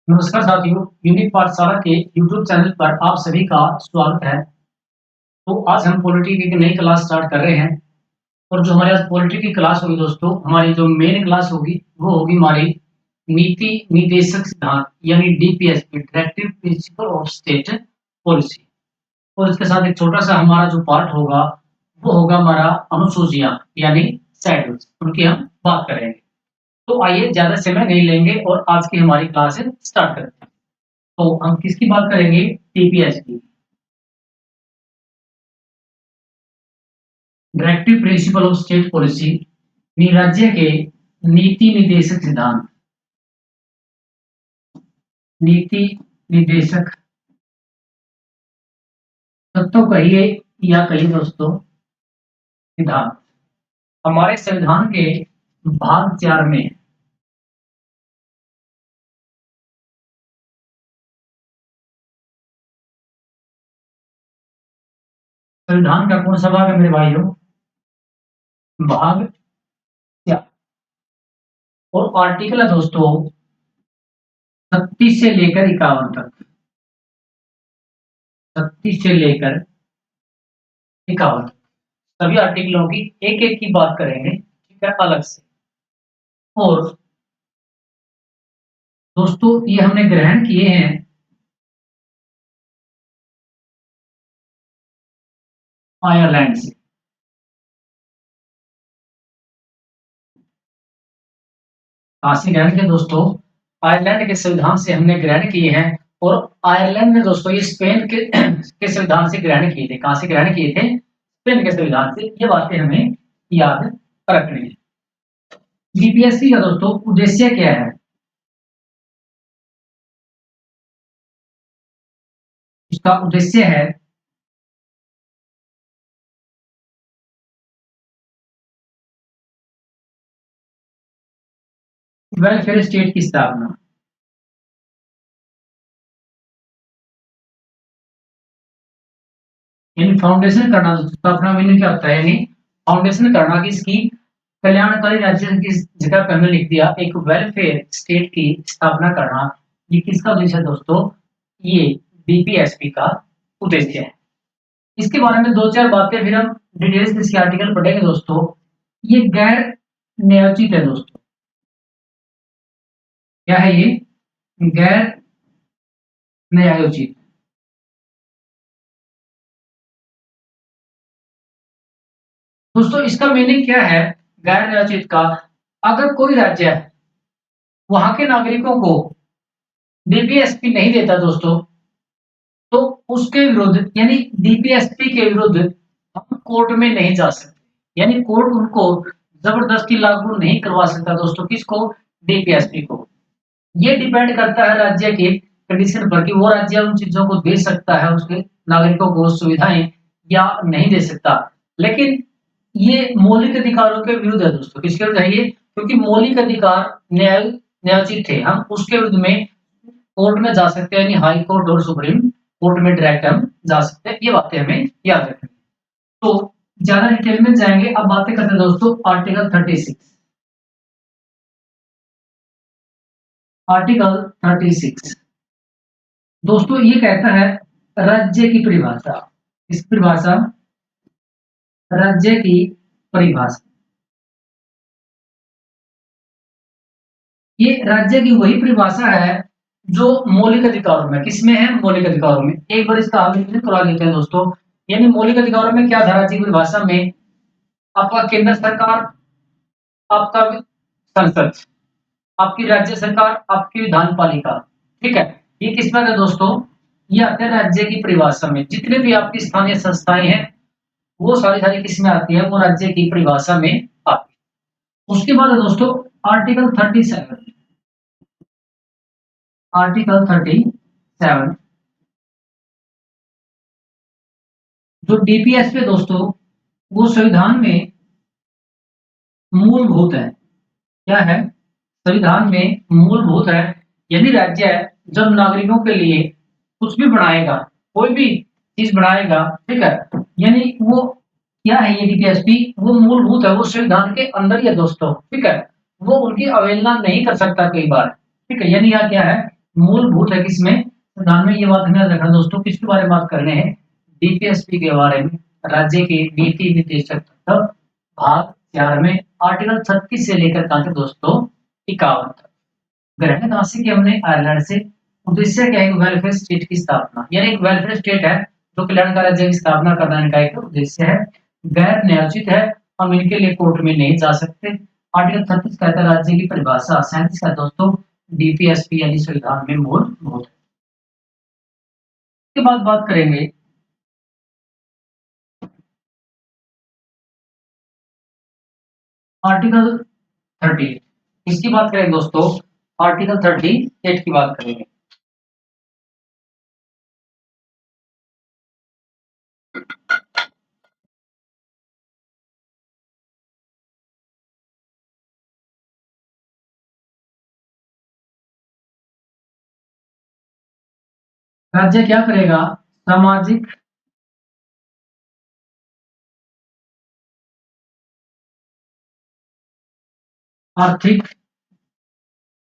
नमस्कार साथियों, यूनिक पाठशाला के यूट्यूब चैनल पर आप सभी का स्वागत है। तो आज हम पॉलिटी की एक नई क्लास स्टार्ट कर रहे हैं और जो हमारे आज पॉलिटी की क्लास होगी दोस्तों, हमारी जो मेन क्लास होगी वो होगी हमारी नीति निर्देशक सिद्धांत यानी DPSP directive principle of state policy. और इसके साथ एक छोटा सा हमारा जो पार्ट होगा वो होगा हमारा अनुसूचियां यानी शेड्यूल्स, उनकी हम बात करेंगे। तो आइए ज्यादा समय नहीं लेंगे और आज की हमारी क्लास स्टार्ट करते हैं। तो हम किसकी बात करेंगे? टीपीएस की, directive principle of state policy, राज्य के नीति निर्देशक सिद्धांत, नीति निर्देशक तत्व कहिए या कहिए दोस्तों सिद्धांत। हमारे संविधान के भाग 4 में संविधान का कौन सा भाग है मेरे भाइयों? भाग 4 और आर्टिकल है दोस्तों 36 से लेकर 51 तक। 36 से लेकर 51 सभी आर्टिकलों की एक एक की बात करेंगे, ठीक है, अलग से। और दोस्तों ये हमने ग्रहण किए हैं आयरलैंड से। कहां से ग्रहण किया दोस्तों? आयरलैंड के संविधान से हमने ग्रहण किए हैं। और आयरलैंड ने दोस्तों ये स्पेन के के संविधान से ग्रहण किए थे। कहां से ग्रहण किए थे? स्पेन के संविधान से। ये बातें हमें याद रखनी है। जीपीएससी का दोस्तों उद्देश्य क्या है? इसका उद्देश्य है वेलफेयर स्टेट की स्थापना। यानी फाउंडेशन करना। स्थापना मीनिंग क्या होता है? यानी फाउंडेशन करना किसकी? कल्याणकारी राज्य की जगह पे हमने लिख दिया एक वेलफेयर स्टेट की स्थापना करना। ये किसका उद्देश्य है दोस्तों? ये बीपीएसपी का उद्देश्य है। इसके बारे में दो चार बातें फिर हम डिटेल्स में इसके आर्टिकल पढ़ेंगे दोस्तों। ये गैर न्यायोचित है दोस्तों। क्या है ये? गैर न्यायोचित। दोस्तों इसका मीनिंग क्या है गैर न्यायोचित का? अगर कोई राज्य वहां के नागरिकों को डीपीएसपी नहीं देता दोस्तों, तो उसके विरुद्ध यानी डीपीएसपी के विरुद्ध हम कोर्ट में नहीं जा सकते। यानी कोर्ट उनको जबरदस्ती लागू नहीं करवा सकता दोस्तों। किसको? डीपीएसपी को। ये डिपेंड करता है राज्य के कंडीशन पर कि वो राज्य उन चीजों को दे सकता है उसके नागरिकों को सुविधाएं या नहीं दे सकता। लेकिन ये मौलिक अधिकारों के विरुद्ध है दोस्तों। किसके विरुद्ध है ये? क्योंकि मौलिक अधिकार न्यायोचित थे, हम उसके विरुद्ध में कोर्ट में जा सकते हैं। यानी हाई कोर्ट और सुप्रीम कोर्ट में डायरेक्ट हम जा सकते हैं। ये बातें हमें याद रखनी। तो ज्यादा डिटेल में जाएंगे। अब बातें करते हैं दोस्तों आर्टिकल 36। आर्टिकल 36 दोस्तों ये कहता है राज्य की परिभाषा। इस परिभाषा राज्य की परिभाषा। ये राज्य की वही परिभाषा है जो मौलिक अधिकारों में। किसमें है? मौलिक अधिकारों में। एक बार इसका आगे करवा लेते हैं दोस्तों। यानी मौलिक अधिकारों में क्या था राज्य की परिभाषा में? आपका केंद्र सरकार, आपका संसद, आपकी राज्य सरकार, आपकी विधान पालिका। ठीक है, ये किसमें आता है दोस्तों? ये आते हैं राज्य की परिभाषा में। जितने भी आपकी स्थानीय संस्थाएं हैं वो सारी सारी किसमें आती है? वो राज्य की परिभाषा में आती है। उसके बाद है दोस्तों आर्टिकल 37। आर्टिकल 37 जो डीपीएस पे दोस्तों वो संविधान में मूलभूत है। क्या है? संविधान में मूलभूत है। यानी राज्य जब नागरिकों के लिए कुछ भी बनाएगा, कोई भी चीज बनाएगा, ठीक है, यानी वो क्या है? ये डीपीएसपी वो मूलभूत है, वो संविधान के अंदर ही है दोस्तों। ठीक है, वो उनकी अवहेलना नहीं कर सकता कई बार। ठीक है, यानी यहाँ क्या है? मूलभूत है किसमें, संविधान में। ये बात हमें याद रखना दोस्तों, किसके बारे में बात करने हैं, डीपीएसपी के बारे में, राज्य के नीति निर्देशक तत्व, भाग 4 में आर्टिकल 36 से लेकर कहां तक दोस्तों, 51 तक। ग्रहण कहां से किया हमने, आयरलैंड से। उद्देश्य क्या है, वेलफेयर स्टेट की स्थापना, यानी एक वेलफेयर स्टेट है जो कल्याण का राज्य की स्थापना करना इनका एक उद्देश्य है। गैर न्यायोचित है, हम इनके लिए कोर्ट में नहीं जा सकते। आर्टिकल 36 कहता है राज्य की परिभाषा। 37 का दोस्तों डीपीएसपी यानी संविधान में मूलभूत। के बाद बात करेंगे आर्टिकल 38। इसकी बात करेंगे दोस्तों, आर्टिकल 38 की बात करेंगे। राज्य क्या करेगा, सामाजिक, आर्थिक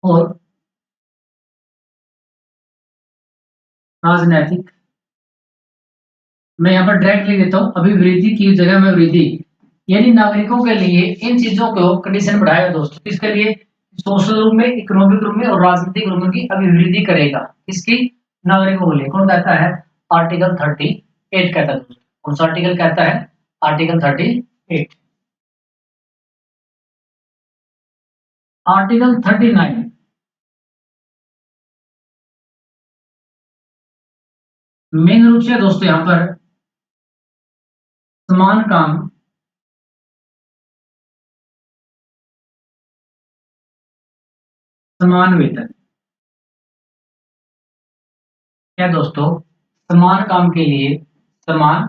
और राजनैतिक, मैं यहाँ पर डायरेक्ट लिख देता हूँ, अभिवृद्धि की जगह में वृद्धि, यानी नागरिकों के लिए इन चीजों को कंडीशन बढ़ाएगा दोस्तों। किसके लिए, सोशल रूप में, इकोनॉमिक रूप में और राजनीतिक रूप में की अभिवृद्धि करेगा। किसकी, नागरिकों के लिए। कौन कहता है, आर्टिकल 38 कहता है दोस्तों। कौन सा आर्टिकल कहता है, आर्टिकल 38। आर्टिकल 39 मेन रूप से दोस्तों यहाँ पर समान काम, समान वेतन, क्या दोस्तों, समान काम के लिए समान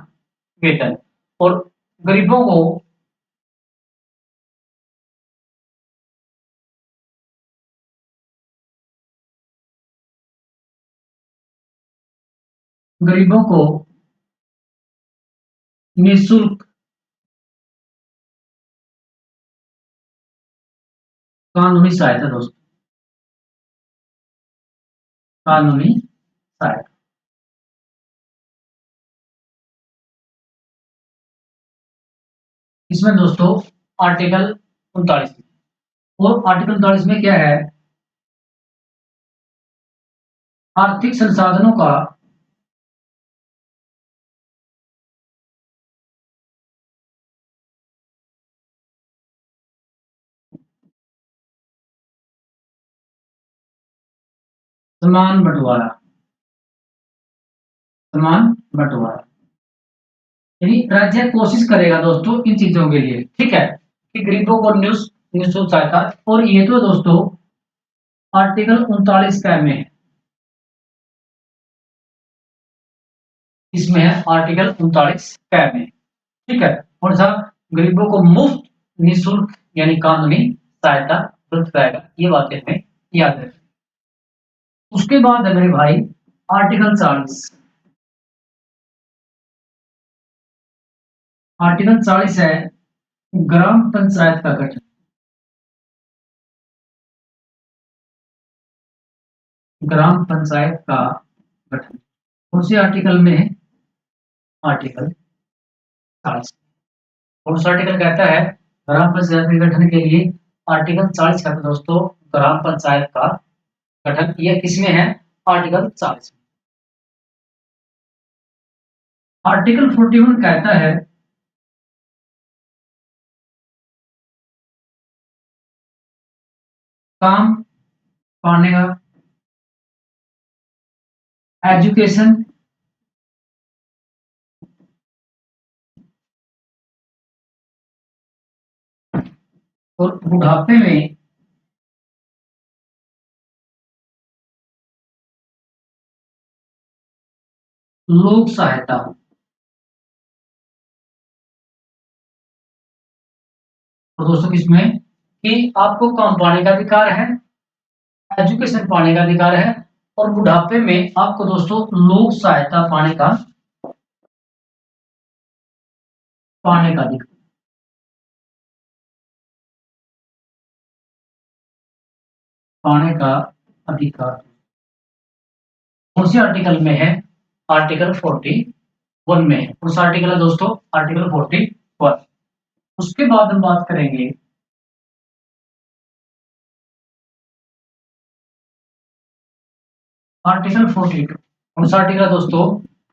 वेतन, और गरीबों को, गरीबों को निःशुल्क कानूनी सहायता दोस्तों, कानूनी सहायता। इसमें दोस्तों आर्टिकल 39, और आर्टिकल 39 में क्या है, आर्थिक संसाधनों का समान बंटवारा, समान बंटवारा, यानी राज्य कोशिश करेगा दोस्तों इन चीजों के लिए, ठीक है, कि गरीबों को निःशुल्क सहायता। और ये तो दोस्तों आर्टिकल 39 का में है, इसमें है आर्टिकल 39 का में, ठीक है। कौन सा, गरीबों को मुफ्त निःशुल्क यानी कानूनी सहायता उपलब्ध कराएगा। ये बातें हमें याद रखें। उसके बाद है मेरे भाई आर्टिकल 40। आर्टिकल 40 है ग्राम पंचायत का गठन, ग्राम पंचायत का गठन कौन से आर्टिकल में है, आर्टिकल 40। कौन सा आर्टिकल कहता है, ग्राम पंचायत के गठन के लिए, आर्टिकल 40 कहता है दोस्तों ग्राम पंचायत का गठन। यह किसमें है, आर्टिकल 40। आर्टिकल 41 कहता है काम पाने का, एजुकेशन और बुढ़ापे में लोक सहायता। और दोस्तों किसमें, कि आपको काम पाने का अधिकार है, एजुकेशन पाने का अधिकार है, और बुढ़ापे में आपको दोस्तों लोक सहायता पाने का अधिकार, पाने का अधिकार। उसी आर्टिकल में है, आर्टिकल 41 में है। उस आर्टिकल है दोस्तों आर्टिकल 41। उसके बाद हम बात करेंगे आर्टिकल 42। कौन सा आर्टिकल है दोस्तों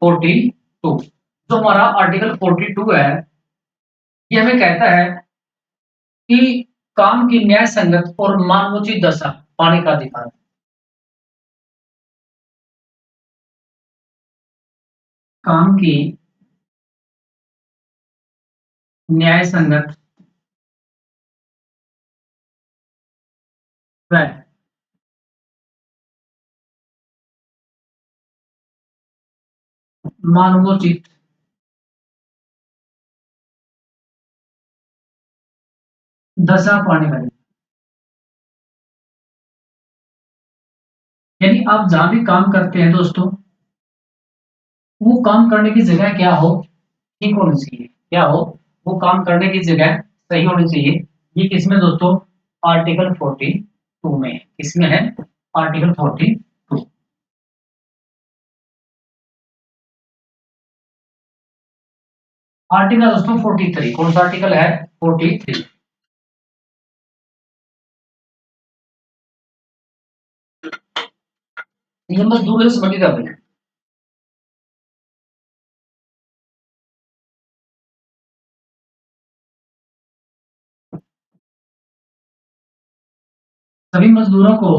42। जो हमारा आर्टिकल 42 है, ये हमें कहता है कि काम की न्याय संगत और मानवोचित दशा पाने का अधिकार। काम की न्याय संगत व मानवोचित दशा पाने का। यानी आप जहां भी काम करते हैं दोस्तों, वो काम करने की जगह क्या हो, ठीक होनी चाहिए। क्या हो, वो काम करने की जगह सही होनी चाहिए। ये किसमें दोस्तों, आर्टिकल 42 में है। किसमें है, आर्टिकल 42। आर्टिकल दोस्तों 43। कौन सा आर्टिकल है 43। ये मजदूर से संबंधित है भाई। सभी मजदूरों को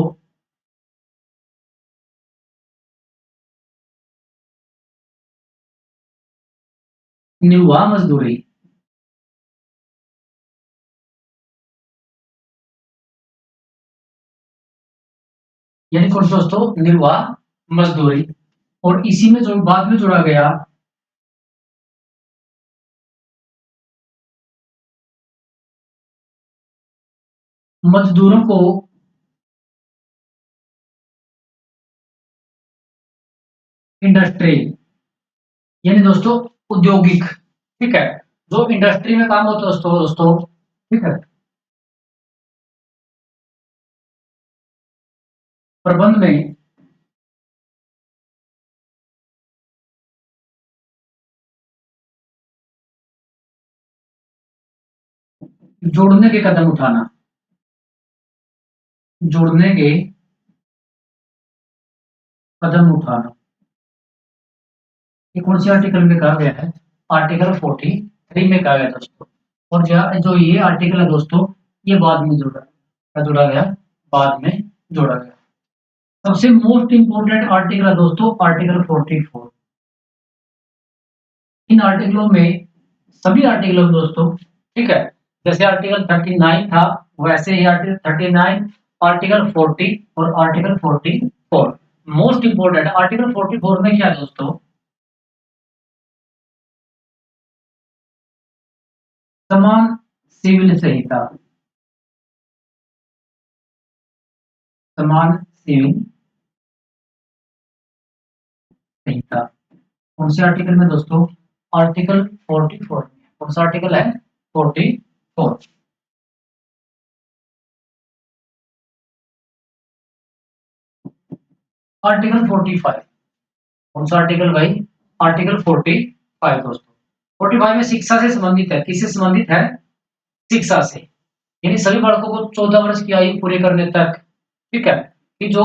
निर्वाह मजदूरी, यानी कौन सा दोस्तों, निर्वाह मजदूरी। और इसी में जो बाद में जोड़ा गया मजदूरों को इंडस्ट्री, यानी दोस्तों औद्योगिक, ठीक है, जो इंडस्ट्री में काम होता है दोस्तों दोस्तों, ठीक है, प्रबंध में जोड़ने के कदम उठाना, जोड़ने के कदम उठाना। ये कौन सी आर्टिकल में कहा गया है, आर्टिकल 43 में कहा गया दोस्तों। और जो ये आर्टिकल है दोस्तों, ये बाद में जोड़ा, क्या जोड़ा गया, बाद में जोड़ा गया। सबसे मोस्ट इंपोर्टेंट आर्टिकल है दोस्तों आर्टिकल 44। इन आर्टिकलों में, सभी आर्टिकलों में दोस्तों, ठीक है, जैसे आर्टिकल 39 था, वैसे ही आर्टिकल 39, आर्टिकल 40 और आर्टिकल 44। मोस्ट इंपोर्टेंट आर्टिकल 44 में क्या है दोस्तों, समान सिविल संहिता, समान सिविल संहिता। कौन से आर्टिकल में दोस्तों, आर्टिकल 44 में। कौन सा आर्टिकल है 44। आर्टिकल 45। कौन सा आर्टिकल भाई, आर्टिकल 45 दोस्तों। 45 में शिक्षा से संबंधित है। किससे संबंधित है, शिक्षा से। यानी सभी बालकों को 14 वर्ष की आयु पूरे करने तक, ठीक है, कि जो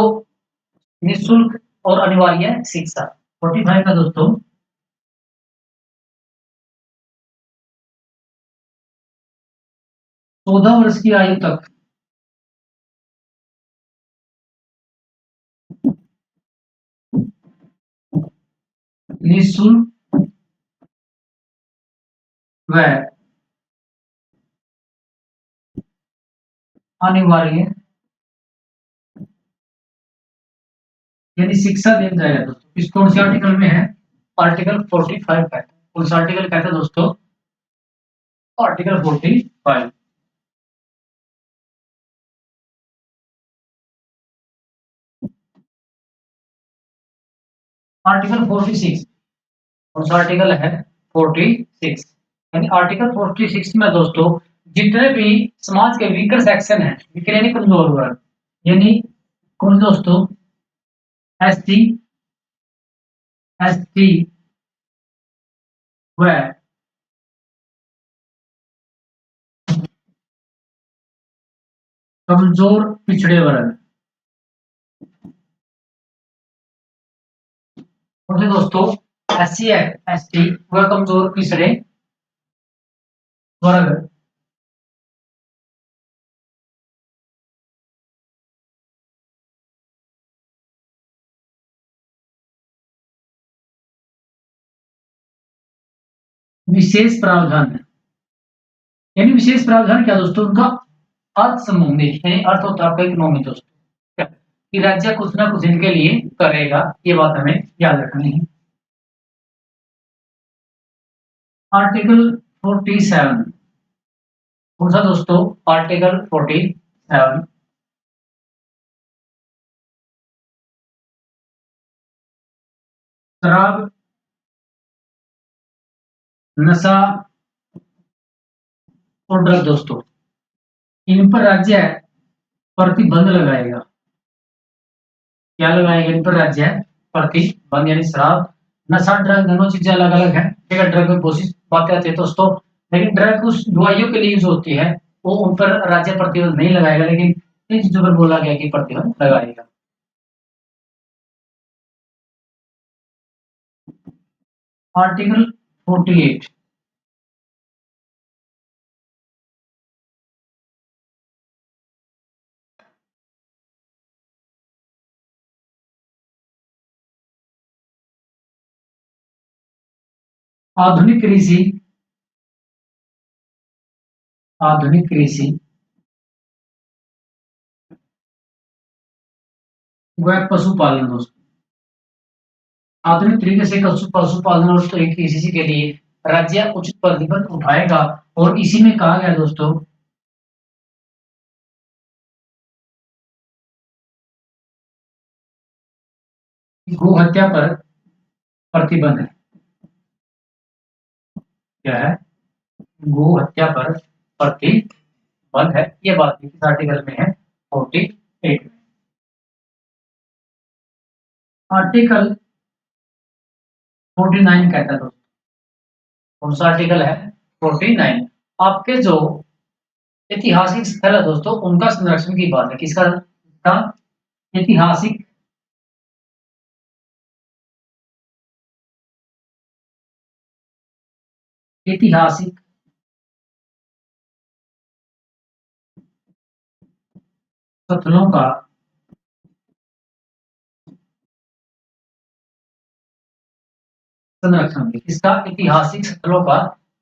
निःशुल्क और अनिवार्य है शिक्षा। 45 का दोस्तों 14 वर्ष की आयु तक निःशुल्क व अनिवार्य, यानी शिक्षा दिया जाएगा दोस्तों। इस कौन से आर्टिकल में है, आर्टिकल 45 का। कौन सा आर्टिकल कहता है दोस्तों, आर्टिकल 45। आर्टिकल 46। कौन सा आर्टिकल है 46। यानी आर्टिकल 46 में दोस्तों, जितने भी समाज के वीकर सेक्शन है, वीकर यानी कमजोर वर्ग, यानी कौन दोस्तों, एससी, एसटी व कमजोर पिछड़े वर्ग। ओके दोस्तों, एस सी एस टी व कमजोर पिछड़े वर्ग विशेष प्रावधान, यानी विशेष प्रावधान क्या दोस्तों, उनका अर्थ समूह, यानी अर्थ होता है आपका इकोनॉमी दोस्तों, कि राज्य कुछ ना कुछ इनके लिए करेगा, ये बात हमें याद रखनी है। आर्टिकल 47, कौन सा दोस्तों, आर्टिकल 47, शराब, नशा और ड्रग दोस्तों, इन पर राज्य प्रतिबंध लगाएगा। क्या लगाएगा इन पर राज्य, प्रतिबंध, यानी शराब, नशा, ड्रग, दोनों चीजें अलग अलग है, ठीक है। ड्रग में बहुत सी बातें आती है दोस्तों, लेकिन ड्रग उस दवाइयों के लिए यूज होती है, वो उन पर राज्य प्रतिबंध नहीं लगाएगा, लेकिन इन चीजों पर बोला गया कि प्रतिबंध लगाएगा। आर्टिकल 48, आधुनिक कृषि, आधुनिक कृषि व पशुपालन दोस्तों, आधुनिक तरीके से पशुपालन और कृषि के लिए राज्य उचित प्रतिबंध उठाएगा। और इसी में कहा गया दोस्तों, गो हत्या पर प्रतिबंध है। क्या है, गो हत्या पर प्रतिबंध है, ये बात किस आर्टिकल में है, 48 में। आर्टिकल 49 कहता है दोस्तों, कौन सा आर्टिकल है, 49, आपके जो ऐतिहासिक स्थल है दोस्तों, उनका संरक्षण की बात है, किसका था, ऐतिहासिक, ऐतिहासिक स्थलों का संरक्षण, किसका, ऐतिहासिक स्थलों का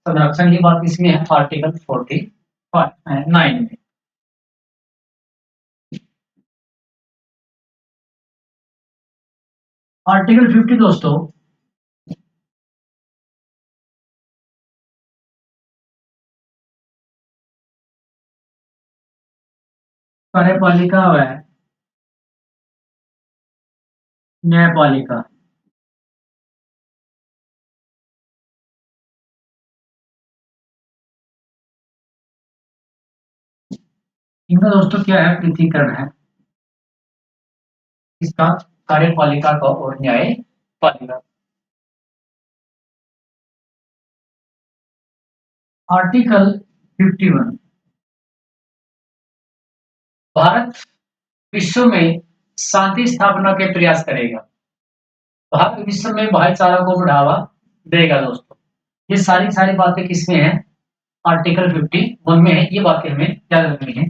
संरक्षण, ये बात इसमें है, आर्टिकल 49 में। आर्टिकल 50 दोस्तों, कार्यपालिका व न्यायपालिका, इनका दोस्तों क्या है, पृथकीकरण है, इसका, कार्यपालिका का और न्यायपालिका। आर्टिकल 51, भारत विश्व में शांति स्थापना के प्रयास करेगा, भारत विश्व में भाईचारा को बढ़ावा देगा दोस्तों, ये सारी सारी बातें किसमें है, आर्टिकल 51 में है, ये बातें हमें याद रखनी है।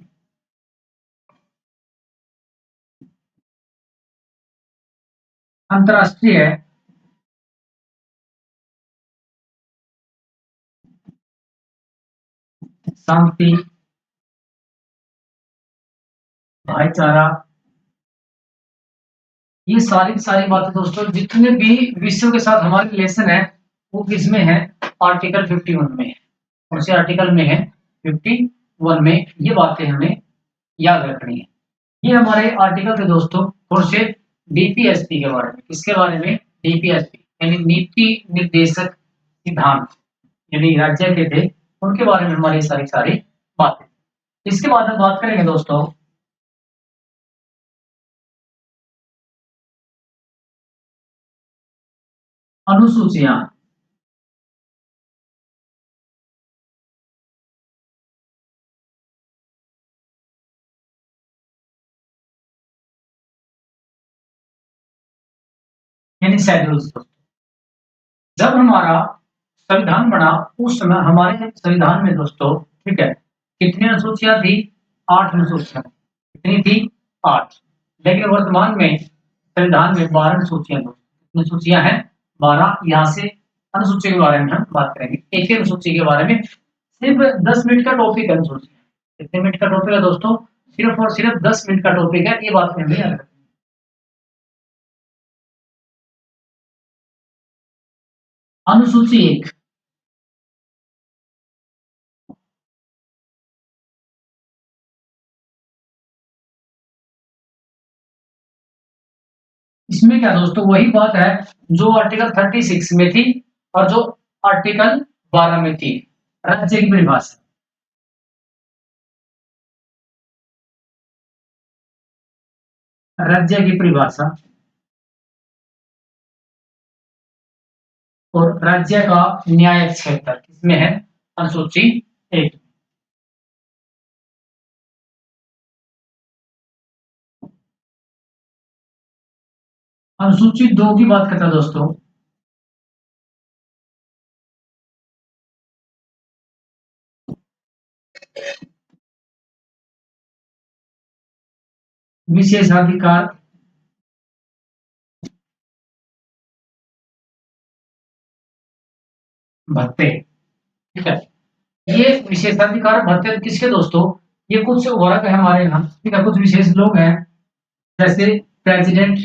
अंतर्राष्ट्रीय शांति, भाईचारा, ये सारी सारी बातें दोस्तों, जितने भी विश्व के साथ हमारे रिलेशन है, वो किसमें है, आर्टिकल 51 में है। कौन से आर्टिकल में है, 51 में, ये बातें हमें याद रखनी है। ये हमारे आर्टिकल थे दोस्तों, कौन से, डीपीएसपी के बारे में, किसके बारे में, डीपीएसपी, यानी नीति निर्देशक सिद्धांत, यानी राज्य के थे, उनके बारे में हमारी सारी सारी बातें। इसके बाद हम बात करेंगे दोस्तों अनुसूचियां। यानी शेड्यूल्स। जब हमारा संविधान बना उस समय हमारे संविधान में दोस्तों, ठीक है, कितनी अनुसूचियां थी? 8 अनुसूचियां। कितनी थी? 8। लेकिन वर्तमान में संविधान में 12 अनुसूचियां। अनुसूचियां हैं 12। यहाँ से अनुसूची के बारे में हम बात करेंगे। एक एक अनुसूची के बारे में सिर्फ 10 मिनट का टॉपिक है अनुसूची। कितने मिनट का टॉपिक है दोस्तों? सिर्फ और सिर्फ 10 मिनट का टॉपिक है। ये बात हमें याद रखनी है। अनुसूची 1। इसमें क्या दोस्तों, वही बात है जो आर्टिकल 36 में थी और जो आर्टिकल 12 में थी। राज्य की परिभाषा। राज्य की परिभाषा और राज्य का न्यायिक क्षेत्र किसमें है? अनुसूची 1। अनुसूची 2 की बात करता है दोस्तों। विशेषाधिकार भत्ते, ठीक है। ये विशेषाधिकार भत्ते किसके दोस्तों? ये कुछ वर्ग है हमारे यहाँ, ठीक है, कुछ विशेष लोग हैं, जैसे president,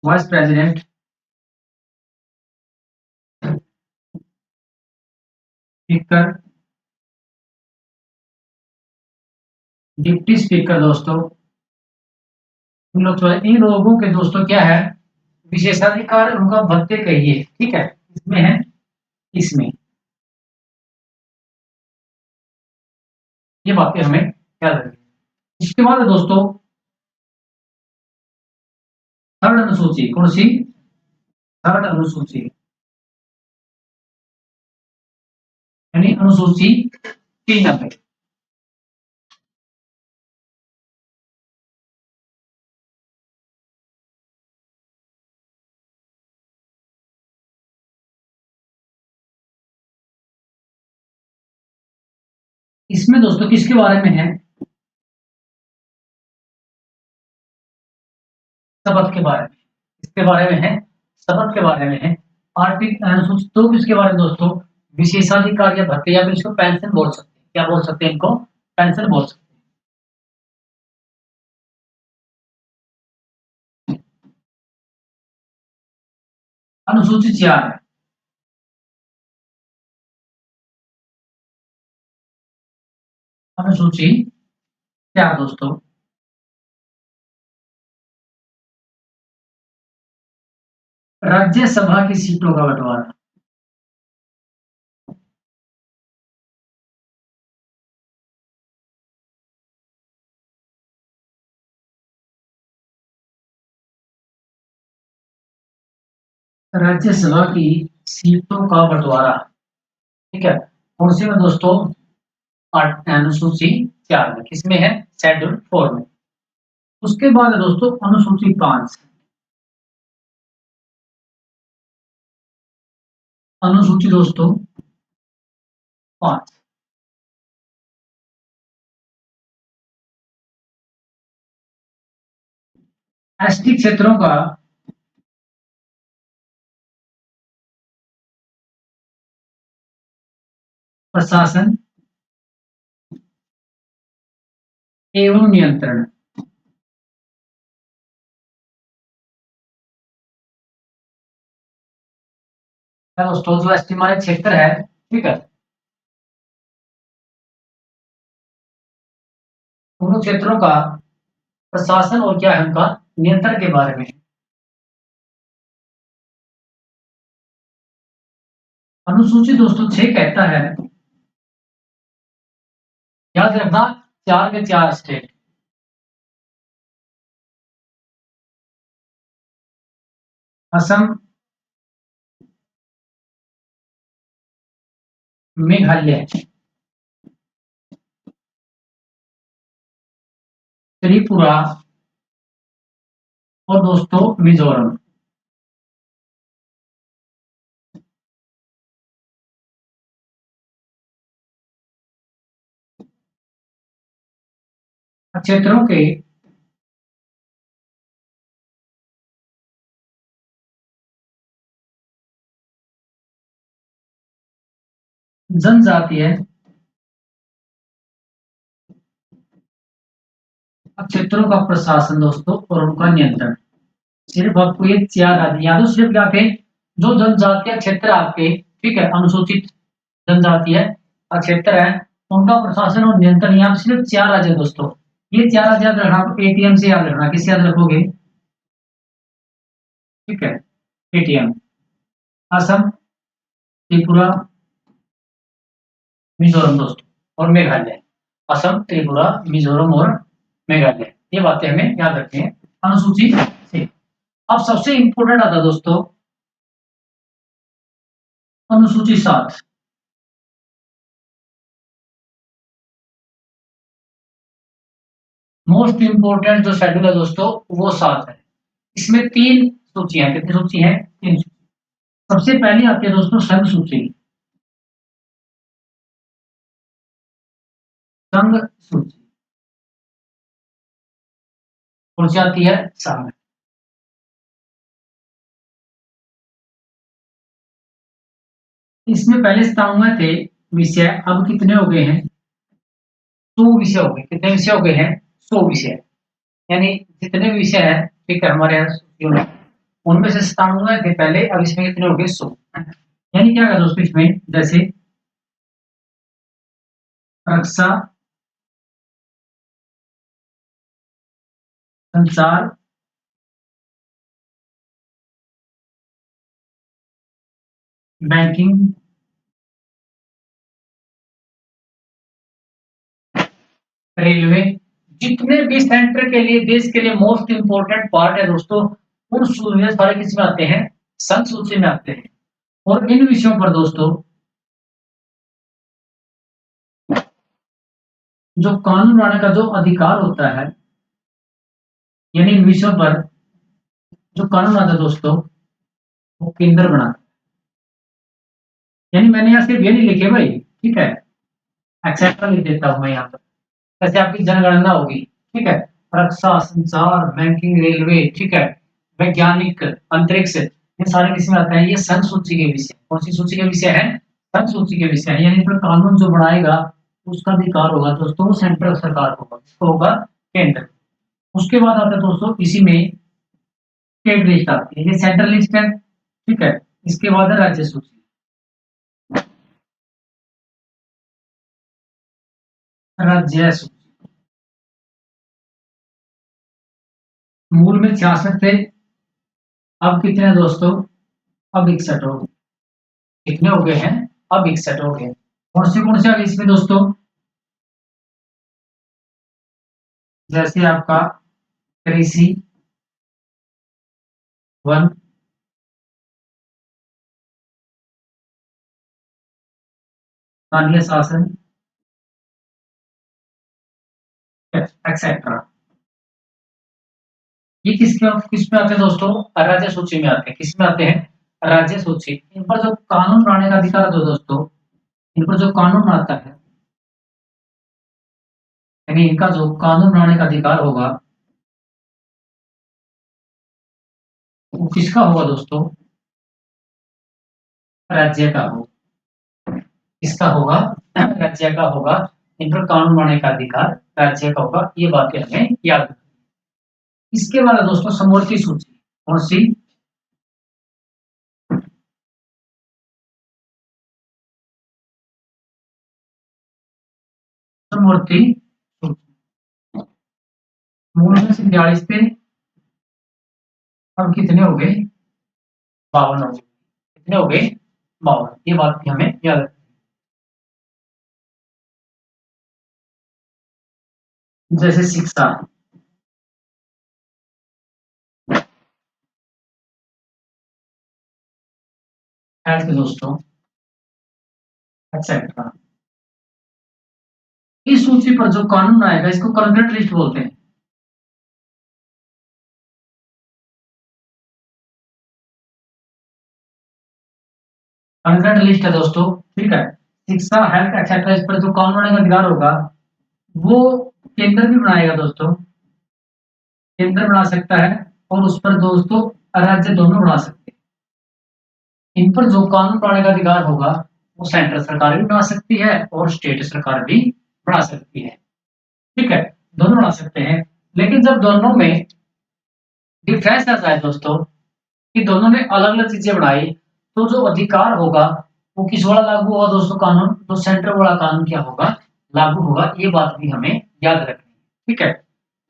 vice president, speaker, deputy speaker दोस्तों। इन लोगों के दोस्तों क्या है? विशेषाधिकार, उनका भत्ते कहिए, ठीक है, इसमें है, इसमें। ये बातें हमें याद रखनी। इसके बाद है दोस्तों थर्ड अनुसूची। कौन सी? थर्ड अनुसूची, यानी अनुसूची 390। इसमें दोस्तों किसके बारे में है? शपथ के बारे में। इसके बारे में है, शपथ के बारे में है। आर्टिकल अनुसूची 2 किसके बारे में दोस्तों? विशेषाधिकार या भत्ते, या फिर इसको पेंशन बोल सकते हैं। क्या बोल सकते हैं इनको? पेंशन बोल सकते हैं। अनुसूची 4 है। अनुसूची 4 दोस्तों, राज्यसभा की सीटों का बंटवारा। राज्यसभा की सीटों का बंटवारा, ठीक है, कौन सी में दोस्तों? अनुसूची 4 में। किसमें है? शेड्यूल 4 में। उसके बाद है दोस्तों अनुसूची 5। अनुसूची दोस्तों 5, एसटी क्षेत्रों का प्रशासन एवं नियंत्रण। है दोस्तों, जो एसटी हमारे क्षेत्र है, ठीक है, उन क्षेत्रों का प्रशासन और क्या है उनका नियंत्रण के बारे में। अनुसूची दोस्तों 6 कहता है, याद रखना, 4 के 4 स्टेट। असम, मेघालय, त्रिपुरा और दोस्तों मिजोरम। क्षेत्रों के जनजातीय क्षेत्रों का प्रशासन दोस्तों और उनका नियंत्रण। सिर्फ आपको ये 4 राज्य याद हो, सिर्फ क्या थे, जो जनजातीय क्षेत्र आपके, ठीक है, अनुसूचित जनजातीय क्षेत्र है, उनका प्रशासन और नियंत्रण यहाँ पे सिर्फ 4 राज्य दोस्तों। ये 4 राज्य याद रखना, आप एटीएम से याद रखना, किससे याद रखोगे, ठीक है, एटीएम। असम, त्रिपुरा, मिजोरम दोस्तों और मेघालय। असम, त्रिपुरा, मिजोरम और मेघालय, ये बातें हमें याद रखनी है अनुसूची से। अब सबसे इंपॉर्टेंट आता है दोस्तों अनुसूची 7। मोस्ट इंपोर्टेंट जो शेड्यूल है दोस्तों वो 7 है। इसमें 3 सूचियां, कितनी सूची है, 3 सूची। सबसे पहले आती है दोस्तों संघ सूची। संघ सूची कौन सी आती है, संघ। इसमें पहले स्थान में थे विषय, अब कितने हो गए हैं, 100 विषय हो गए। कितने विषय हो गए हैं, 100 विषय। यानी जितने विषय हैं, ठीक है, हमारे यहाँ सूचियों में, उनमें से स्थान हुए थे पहले, अब इसमें कितने हो गए, 100। यानी क्या कर दोस्तों इसमें, जैसे रक्षा, संचार, बैंकिंग, रेलवे, जितने भी सेंटर के लिए, देश के लिए मोस्ट इंपोर्टेंट पार्ट है दोस्तों, उन सूची सारे किस में आते हैं, संघ सूची में आते हैं। और इन विषयों पर दोस्तों जो कानून बनाने का जो अधिकार होता है, यानी इन विषयों पर जो कानून आता है दोस्तों, वो केंद्र बनाता है। यानी मैंने यहाँ सिर्फ ये नहीं लिखे भाई, ठीक है, एक्सेट्रा लिख देता हूँ मैं यहाँ पर। जैसे आपकी जनगणना होगी, ठीक है, रक्षा, संचार, बैंकिंग, रेलवे, ठीक है, वैज्ञानिक, अंतरिक्ष, ये सारे किसमें आते हैं, ये संघ सूची के विषय। कौन सी सूची के विषय है, संघ सूची के विषय है। यानी फिर कानून जो बनाएगा उसका अधिकार होगा दोस्तों वो सेंट्रल सरकार को होगा, किसको होगा, केंद्र। उसके बाद आता है दोस्तों इसी में स्टेट लिस्ट आती है, ये सेंट्रल लिस्ट है, ठीक है। इसके बाद है राज्य सूची। राज्य सूची मूल में 66 थे, अब कितने हैं दोस्तों, अब 61 हो गए। कितने हो गए हैं, अब 61 हो गए। कौन से आ गए इसमें दोस्तों, जैसे आपका कृषि, वन, स्थानीय शासन, एक्सेट्रा। ये किस में आते हैं दोस्तों, राज्य सूची में आते हैं। किस में आते हैं, राज्य सूची। इन पर जो कानून बनाने का अधिकार दो दोस्तों, इन पर जो कानून आता है, यानी इनका जो कानून बनाने का अधिकार होगा वो किसका होगा दोस्तों, राज्य का होगा। किसका होगा, राज्य का होगा। इन पर कानून बनाने का अधिकार राज्य का होगा, ये बातें हमें याद रखनी। इसके बाद है दोस्तों समवर्ती सूची। कौन सी, समवर्ती सूची। मूल में से 42 थे, अब कितने हो गए, 52 हो गए। कितने हो गए, 52, ये बात भी हमें याद रखनी है। जैसे शिक्षा, हेल्थ दोस्तों, एक्सेट्रा। इस सूची पर जो कानून आएगा इसको कंकरेंट लिस्ट बोलते हैं। कंकरेंट लिस्ट है दोस्तों, ठीक है। शिक्षा, हेल्थ एक्सेट्रा, इस पर जो कानून बनाने का अधिकार होगा वो केंद्र भी बनाएगा दोस्तों। केंद्र बना सकता है और उस पर दोस्तों राज्य दोनों बना सकते हैं। इन पर जो कानून बनाने का अधिकार होगा वो सेंट्रल सरकार भी बना सकती है और स्टेट सरकार भी बना सकती है, ठीक है। दोनों बना सकते हैं। लेकिन जब दोनों में डिफरेंस आ जाए दोस्तों कि दोनों ने अलग अलग चीजें बनाई, तो जो अधिकार होगा वो किस वाला लागू होगा दोस्तों, कानून तो सेंट्रल वाला कानून क्या होगा, लागू होगा। ये बात भी हमें याद रखनी है, ठीक है।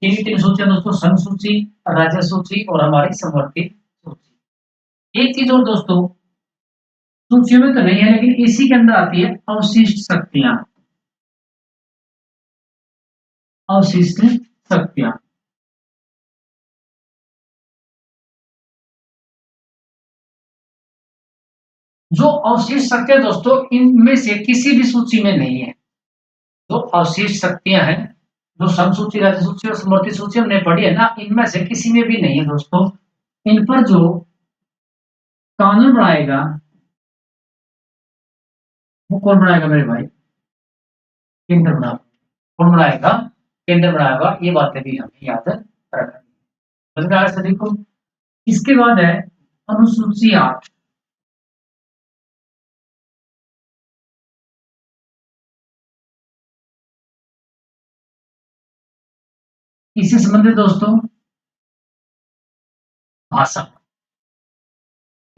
तीन तीन सूचियां दोस्तों, संघ सूची, राज्य सूची और हमारी समवर्ती सूची। एक चीज और दोस्तों, सूचियों में तो नहीं है लेकिन इसी के अंदर आती है अवशिष्ट शक्तियां। अवशिष्ट शक्तियां, जो अवशिष्ट शक्तियां दोस्तों इनमें से किसी भी सूची में नहीं है। जो अवशिष्ट शक्तियां हैं, जो सम सूची, राज्य सूची और समवर्ती सूची हमने पढ़ी है ना, इनमें से किसी में भी नहीं है दोस्तों। इन पर जो कानून बनाएगा वो कौन बनाएगा मेरे भाई, केंद्र बना। कौन बनाएगा, केंद्र बनाएगा। ये बातें भी हमें याद रखनी है। समझ में आया सभी को। इसके बाद है अनुसूची 8। इससे संबंधित दोस्तों भाषा।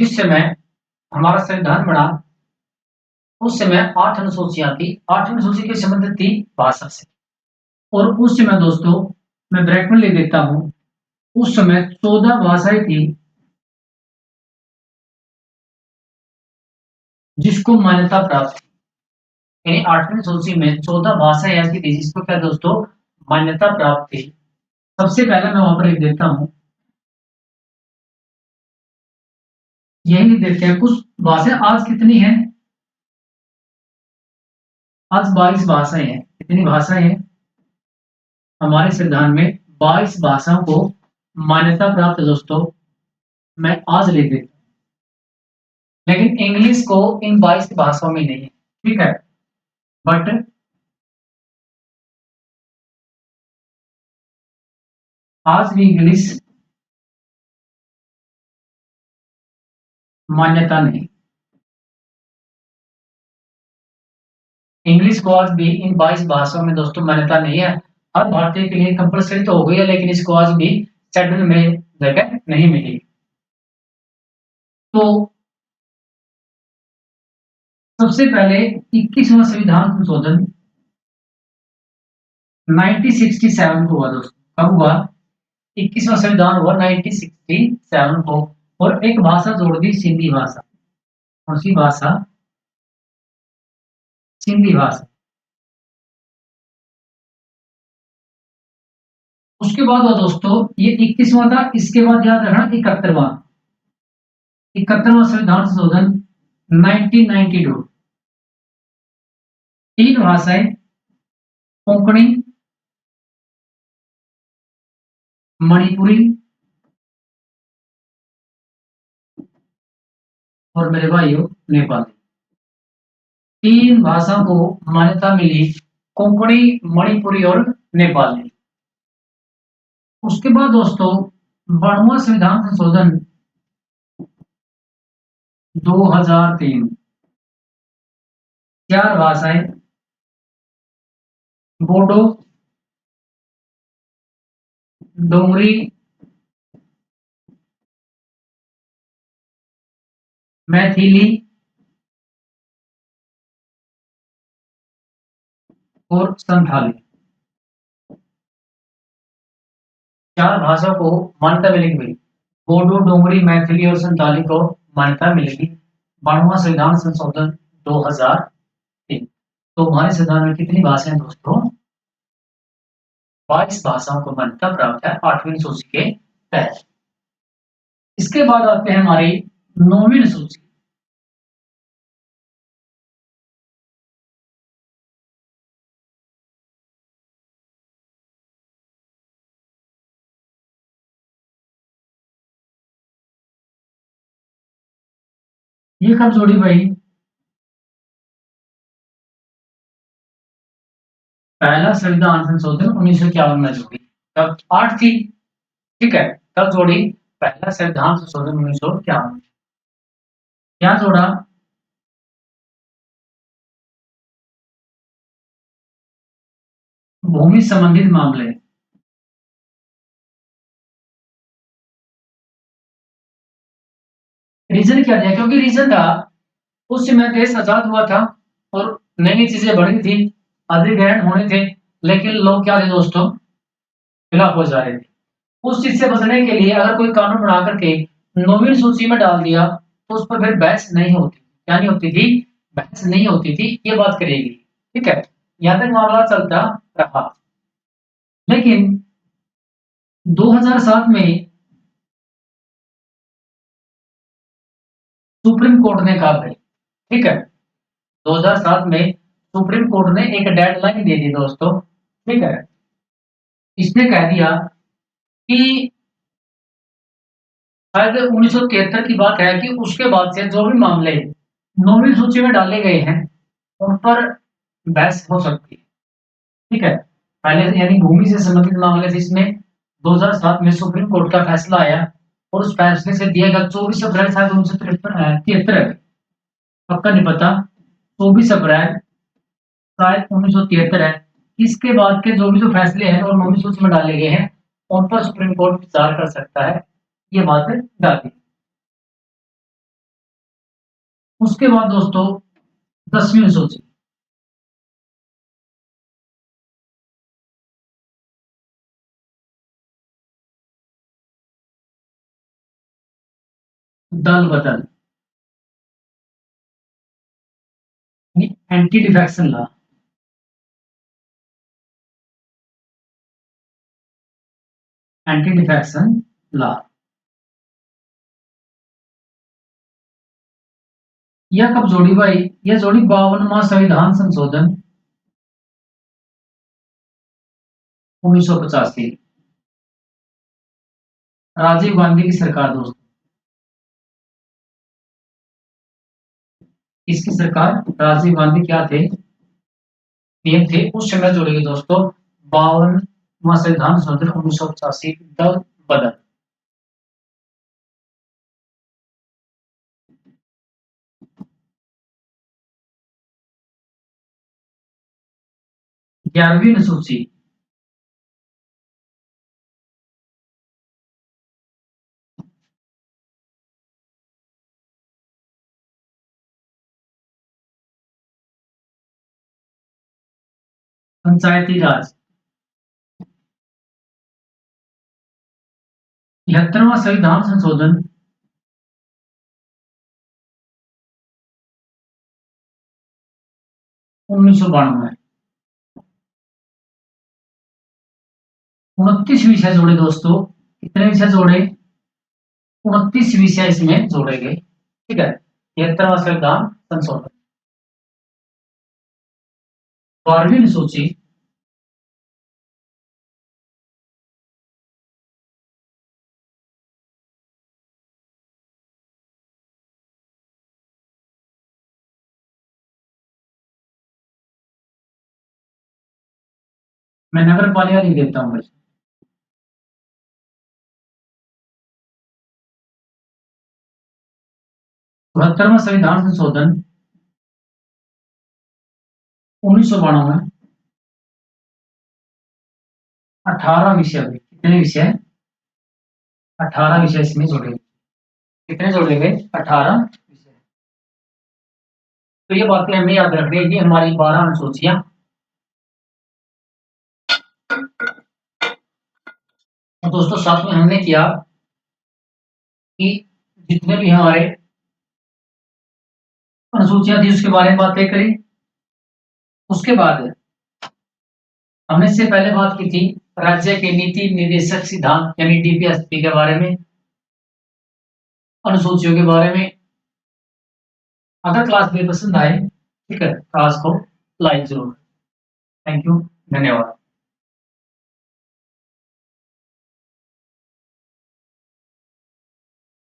जिस समय हमारा संविधान बना उस समय 8 अनुसूचियां थी। 8 अनुसूची के संबंधित थी भाषा से। और उस समय दोस्तों, मैं ब्रैकेट में लिख देता हूं, उस समय 14 भाषाएं थी जिसको मान्यता प्राप्त थी। यानी 8वीं सूची में 14 भाषाएं ऐसी थी जिसको क्या दोस्तों, मान्यता प्राप्त थी। सबसे पहले मैं वहां पर लिख देता हूं, यही लिख देते हैं। कुछ भाषाएं आज कितनी है, आज 22 भाषाएं हैं। कितनी भाषाएं हैं हमारे संविधान में, 22 भाषाओं को मान्यता प्राप्त है दोस्तों। मैं आज लिख देता हूं। लेकिन इंग्लिश को इन 22 भाषाओं में नहीं है, ठीक है। बट आज भी इंग्लिश मान्यता नहीं। इंग्लिश को आज भी इन 22 भाषाओं में दोस्तों मान्यता नहीं है। हर भारतीय के लिए कंपलसरी तो हो गई है लेकिन इसको आज भी शेड्यूल में जगह नहीं मिली। तो सबसे पहले 21वां संविधान संशोधन 1967 को हुआ दोस्तों। कब हुआ, 21वां संविधान हुआ 1967 को। और एक भाषा जोड़ दी, सिंधी भाषा। कौन सी भाषा, सिंधी भाषा। उसके बाद हुआ दोस्तों, ये 21वां था। इसके बाद याद रखना 71वां, 71वां संविधान संशोधन 1992। तीन भाषाएं, कोंकणी, मणिपुरी और मेरे भाइयों नेपाली। तीन भाषाओं को मान्यता मिली, कोंकणी, मणिपुरी और नेपाली। उसके बाद दोस्तों 12वां संविधान संशोधन 2003। चार भाषाएं, बोडो, डोगरी, मैथिली और संथाली। चार भाषा को मान्यता मिलेगी भाई। बोडो, डोगरी, मैथिली और संथाली को मान्यता मिलेगी। 92वां संविधान संशोधन 2003। तो हमारे संविधान में कितनी भाषाएं दोस्तों? 22 भाषाओं को मान्यता प्राप्त है 8वीं अनुसूची के तहत। इसके बाद आते हैं हमारी 9वीं अनुसूची। ये कब जोड़ी भाई? पहला संविधान संशोधन 1951 में जोड़ी। तब 8 थी, ठीक है। तब जोड़ी पहला संविधान संशोधन 1951। क्या जोड़ा? भूमि संबंधित मामले। रीजन क्या दिया? क्योंकि रीजन था उस समय देश आजाद हुआ था और नई नई चीजें बढ़ी थी, अधिग्रहण होने थे, लेकिन लोग क्या थे दोस्तों? खिलाफ हो जा रहे थे। उस चीज से बचने के लिए अगर कोई कानून बना करके 9वीं सूची में डाल दिया तो उस पर फिर बहस नहीं होती। क्या नहीं होती थी? बहस नहीं होती थी, ये बात करेगी, ठीक है। यहाँ तक मामला चलता रहा। लेकिन 2007 में सुप्रीम कोर्ट ने कहा भाई, ठीक है, 2007 में सुप्रीम कोर्ट ने एक डेडलाइन दे दी दोस्तों, ठीक है। इसने कह दिया कि शायद 1973 की बात है कि उसके बाद से जो भी मामले 9वीं सूची में डाले गए हैं उन पर बहस हो सकती है, ठीक है। पहले से यानी भूमि से संबंधित मामले थे, इसमें 2007 में सुप्रीम कोर्ट का फैसला आया और उस फैसले से दिया गया 24 अप्रैल शायद 1973, पक्का नहीं पता, 24 अप्रैल शायद 1973 है। इसके बाद के जो भी जो फैसले हैं और 9वीं सूची में डाले गए हैं उन पर सुप्रीम कोर्ट विचार कर सकता है, ये बात डाली। उसके बाद दोस्तों 10वीं सूची। दल बदल, anti defection law. Anti defection law. यह कब जोड़ी भाई? यह जोड़ी 52वां संविधान संशोधन 1985। राजीव गांधी की सरकार दोस्तों। किसकी सरकार? राजीव गांधी क्या थे? पीएम थे उस समय जोड़ेगी दोस्तों 52वां संविधान संशोधन 1985। दल बदल। 11वीं अनुसूची। पंचायती राज। 73वां संविधान संशोधन 1992। 29 विषय जोड़े दोस्तों। कितने विषय जोड़े? 29 विषय इसमें जोड़े गए, ठीक है। 73वां संविधान संशोधन। 12वीं अनुसूची। मैं नगर पालिका लिख देता हूँ भाई। 72वां संविधान संशोधन 1992। 18 विषय हुए। कितने विषय? 18 विषय इसमें जोड़े गए। कितने जोड़े गए? 18 विषय। तो ये बातें हमें याद रखनी है, ये हमारी 12 अनुसूचियां। तो दोस्तों साथ में हमने किया कि जितने भी हमारे अनुसूचियां थी उसके बारे में बातें करी। उसके बाद हमने इससे पहले बात की थी राज्य के नीति निर्देशक सिद्धांत यानी डीपीएसपी के बारे में, अनुसूचियों के बारे में। अगर क्लास में पसंद आए, ठीक है, क्लास को लाइक जरूर। थैंक यू, धन्यवाद।